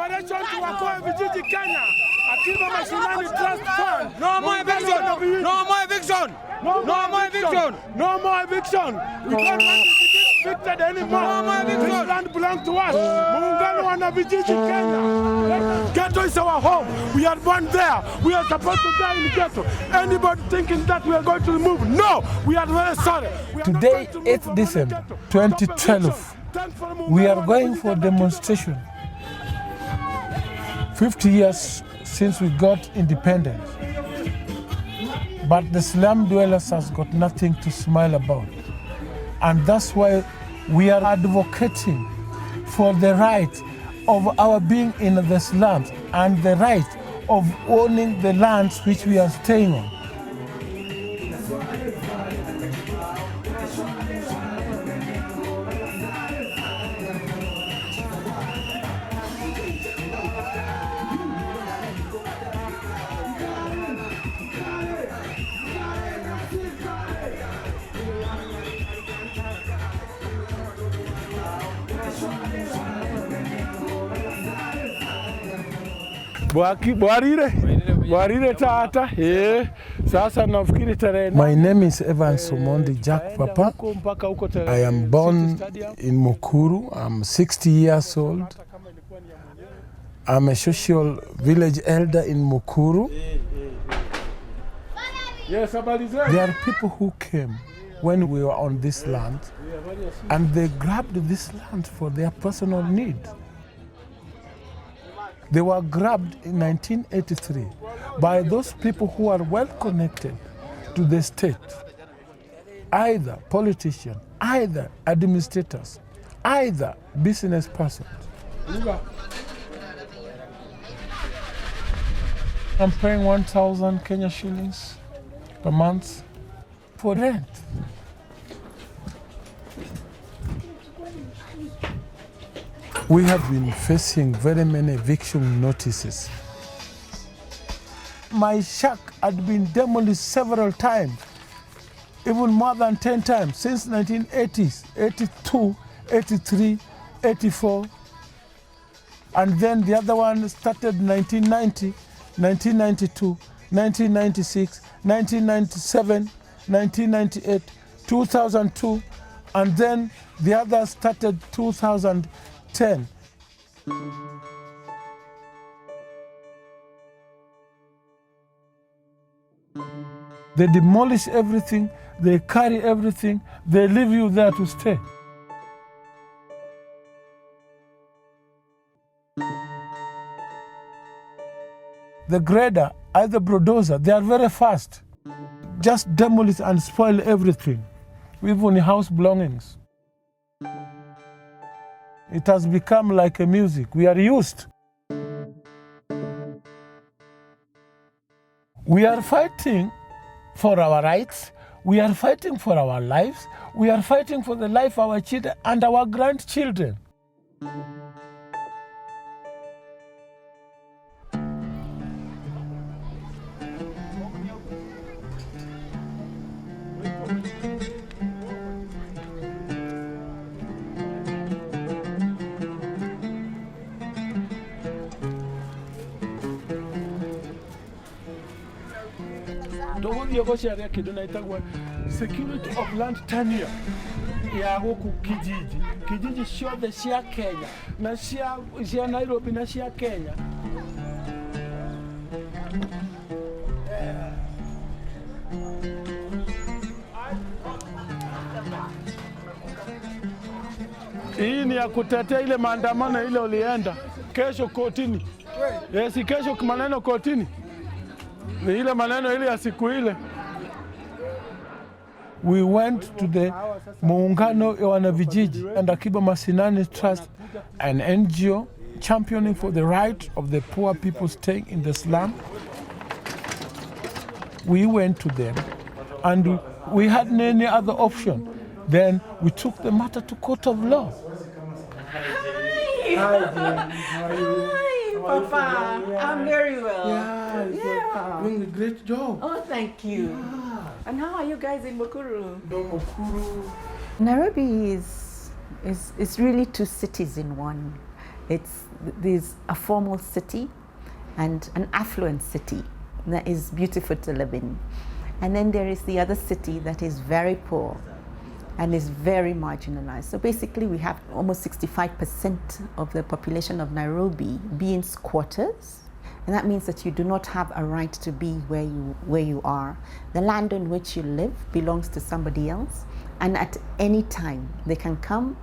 Operation tuwakoe vijiji Kenya. Akiba mashinani trust fund. No more eviction. No more eviction. No more eviction. No more eviction. We don't want to be evicted anymore. No more eviction. This land belongs to us. Muungano wana vijiji Kenya. Ghetto is our home. We are born there. We are supposed to die in ghetto. Anybody thinking that we are going to move? No, we are very sorry. Today, 8th December 2012, we are going for demonstration. 50 years since we got independence. But the slum dwellers has got nothing to smile about. And that's why we are advocating for the right of our being in the slums and the right of owning the lands which we are staying on. My name is Evans Omondi Jack Papa. I am born in Mukuru. I'm 60 years old. I'm a social village elder in Mukuru. There are people who came when we were on this land and they grabbed this land for their personal need. They were grabbed in 1983 by those people who are well connected to the state, either politicians, either administrators, either business persons. I'm paying 1,000 Kenya shillings per month for rent. We have been facing very many eviction notices. My shack had been demolished several times, even more than 10 times, since 1980s, 82, 83, 84. And then the other one started 1990, 1992, 1996, 1997, 1998, 2002, and then the other started 2010. They demolish everything, they carry everything, they leave you there to stay. The grader, either bulldozer, they are very fast. Just demolish and spoil everything, even house belongings. It has become like a music. We are used. We are fighting for our rights. We are fighting for our lives. We are fighting for the life of our children and our grandchildren. Security of land tenure ya huku kijiji. Kijiji shote sia Kenya na sia Nairobi na sia Kenya. Hii ni ya kutetea ile maandamano ile ulienda kesho kotini. Yes, kesho maneno kotini. Ni ile maneno ile ya siku ile. We went to the Muungano ya Wanavijiji and Akiba Mashinani Trust, an NGO championing for the right of the poor people staying in the slum. We went to them and we had any other option. Then we took the matter to court of law. Hi. Hi, Papa. I'm very well. Yeah. Doing a great job. Oh, thank you. Yeah. And how are you guys in Mukuru? Mukuru. Nairobi is really two cities in one. There's a formal city and an affluent city that is beautiful to live in. And then there is the other city that is very poor and is very marginalized. So basically we have almost 65% of the population of Nairobi being squatters. And that means that you do not have a right to be where you are. The land on which you live belongs to somebody else. And at any time they can come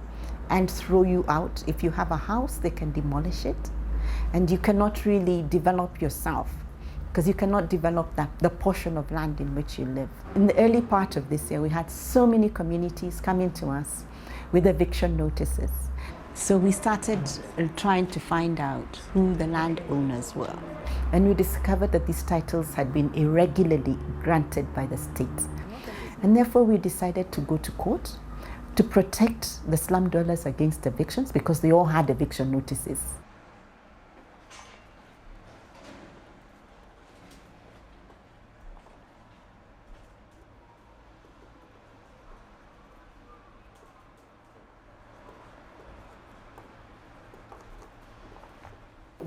and throw you out. If you have a house, they can demolish it. And you cannot really develop yourself because you cannot develop the portion of land in which you live. In the early part of this year, we had so many communities coming to us with eviction notices. So we started trying to find out who the landowners were. And we discovered that these titles had been irregularly granted by the state. And therefore we decided to go to court to protect the slum dwellers against evictions because they all had eviction notices.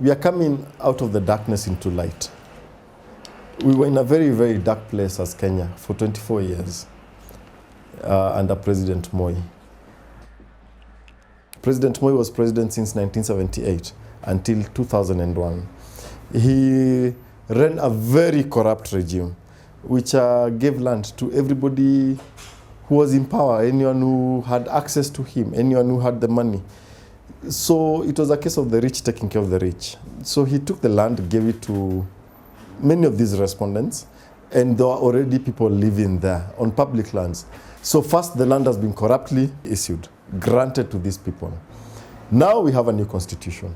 We are coming out of the darkness into light. We were in a very, very dark place as Kenya for 24 years under President Moi. President Moi was president since 1978 until 2001. He ran a very corrupt regime which gave land to everybody who was in power, anyone who had access to him, anyone who had the money. So it was a case of the rich taking care of the rich. So he took the land, gave it to many of these respondents, and there are already people living there on public lands. So first, the land has been corruptly issued, granted to these people. Now we have a new constitution.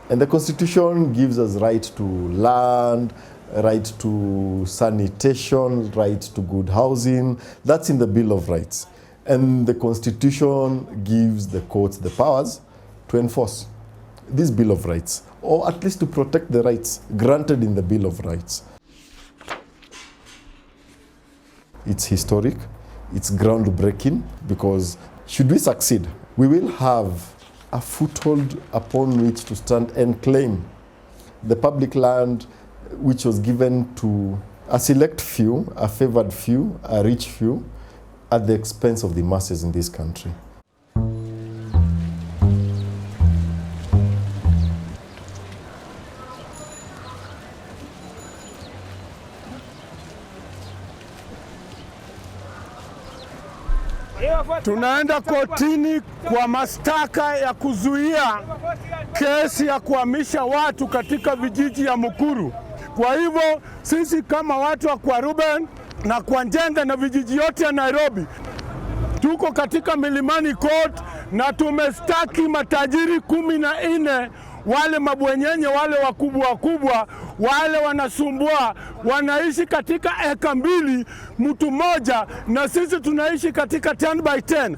And the constitution gives us right to land, right to sanitation, right to good housing. That's in the Bill of Rights. And the constitution gives the courts the powers to enforce this Bill of Rights, or at least to protect the rights granted in the Bill of Rights. It's historic, it's groundbreaking, because should we succeed, we will have a foothold upon which to stand and claim the public land which was given to a select few, a favored few, a rich few, at the expense of the masses in this country. Tunaenda kotini kwa mashtaka ya kuzuia kesi ya kuhamisha watu katika vijiji ya Mukuru. Kwa hivyo sisi kama watu wa Kwa Ruben na Kwa Njenga na vijiji yote ya Nairobi tuko katika Milimani Court na tumestaki matajiri 14 wale mabwenyenye wale wakubwa wale wanasumbua, wanaishi katika eka 2 mtu mmoja, na sisi tunaishi katika 10 by 10.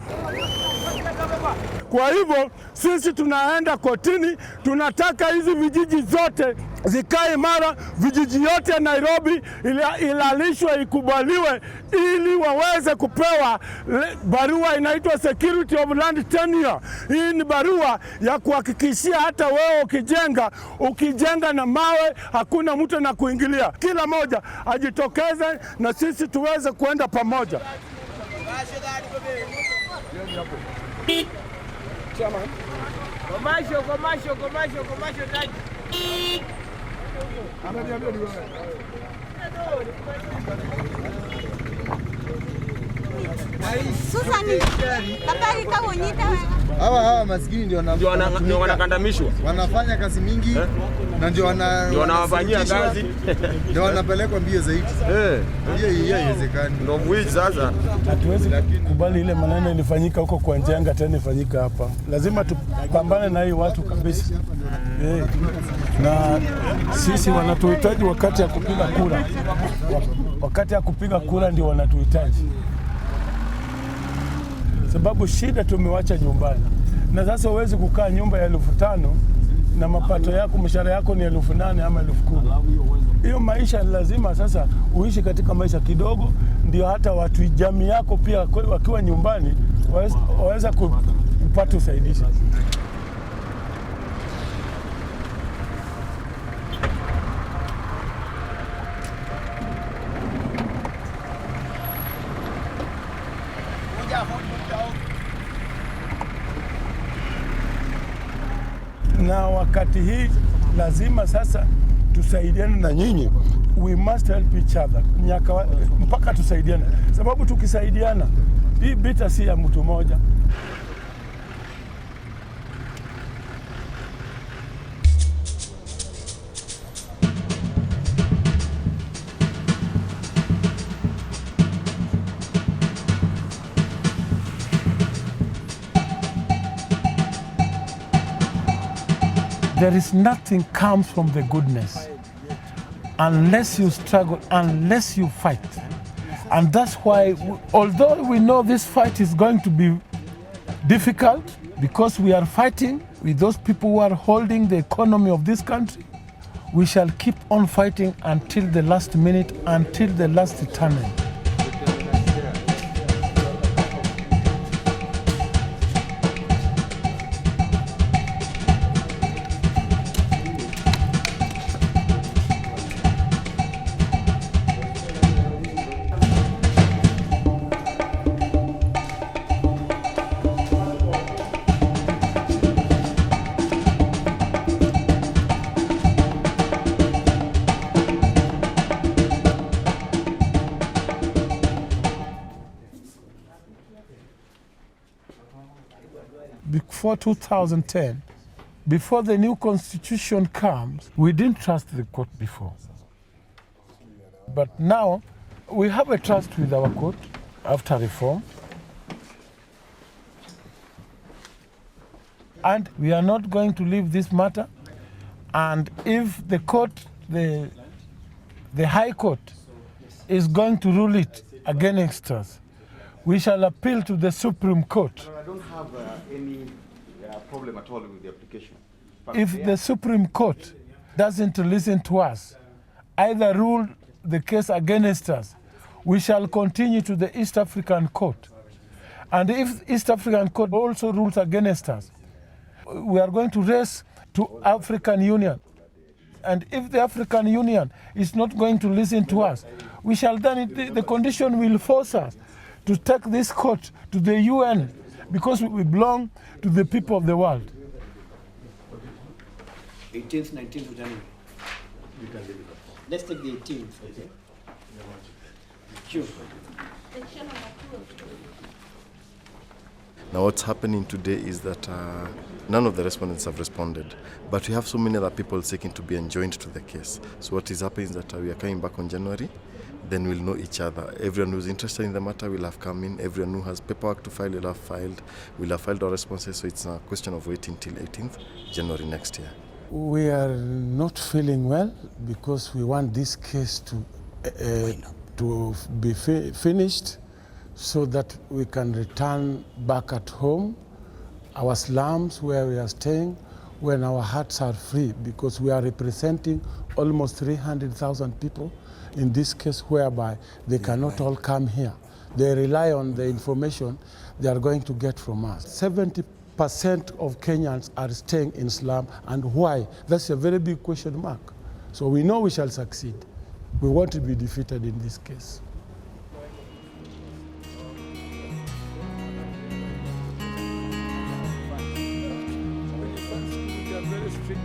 Kwa hivyo sisi tunaenda kotini, tunataka hizi vijiji zote zikae imara, vijiji yote ya Nairobi ilalishwe, ikubaliwe ili waweze kupewa barua inaitwa Security of Land Tenure. Hii ni barua ya kuhakikishia hata wewe ukijenga na mawe hakuna mtu na kuingilia. Kila moja ajitokeze na sisi tuweze kuenda pamoja. Commercial, thank you. Hawa maskini ndio wanakandamishwa. Wanafanya kazi mingi na ndio wanawafanyia kazi. Ndio wanapelekwa mbio zaidi. Hiyo haiwezekani. Ndio mwizi sasa. Hatuwezi kubali ile maneno ilifanyika huko Kwa Njenga tena ifanyika hapa. Lazima tupambane na hii watu kabisa. Na sisi wanatuhitaji wakati ya kupiga kura. Wakati ya kupiga kura ndio wanatuhitaji. Sababu shida tumewacha nyumbani. Na sasa huwezi kukaa nyumba ya 5,000 na mapato yako, mshahara yako ni 8,000 ama 10,000. Hiyo maisha lazima sasa uishi katika maisha kidogo, ndio hata watu jamii yako pia wakiwa nyumbani waweza kupata usaidizi. Na wakati hii lazima sasa tusaidiane na nyinyi. We must help each other. Mpaka tusaidiane. Sababu tukisaidiana, hii vita si ya mtu mmoja. There is nothing comes from the goodness unless you struggle, unless you fight. And that's why, although we know this fight is going to be difficult, because we are fighting with those people who are holding the economy of this country, we shall keep on fighting until the last minute, until the last turning. Before 2010, before the new constitution comes, we didn't trust the court before. But now, we have a trust with our court after reform. And we are not going to leave this matter. And if the court, the High Court, is going to rule it against us, we shall appeal to the Supreme Court. I don't have any problem at all with the application. If the Supreme Court doesn't listen to us, either rule the case against us, we shall continue to the East African Court. And if East African Court also rules against us, we are going to race to African Union. And if the African Union is not going to listen to us, we shall then, the condition will force us to take this court to the UN, because we belong to the people of the world. 18th, 19th of January. Let's take the 18th. Sure. Now what's happening today is that none of the respondents have responded, but we have so many other people seeking to be enjoined to the case. So what is happening is that we are coming back on January, then we'll know each other. Everyone who's interested in the matter will have come in. Everyone who has paperwork to file will have filed. We'll have filed our responses, so it's a question of waiting till 18th January next year. We are not feeling well because we want this case to be finished so that we can return back at home, our slums where we are staying, when our hearts are free, because we are representing almost 300,000 people in this case, whereby they cannot all come here. They rely on the information they are going to get from us. 70% of Kenyans are staying in slum, and why? That's a very big question mark. So we know we shall succeed. We want to be defeated in this case. Very strict.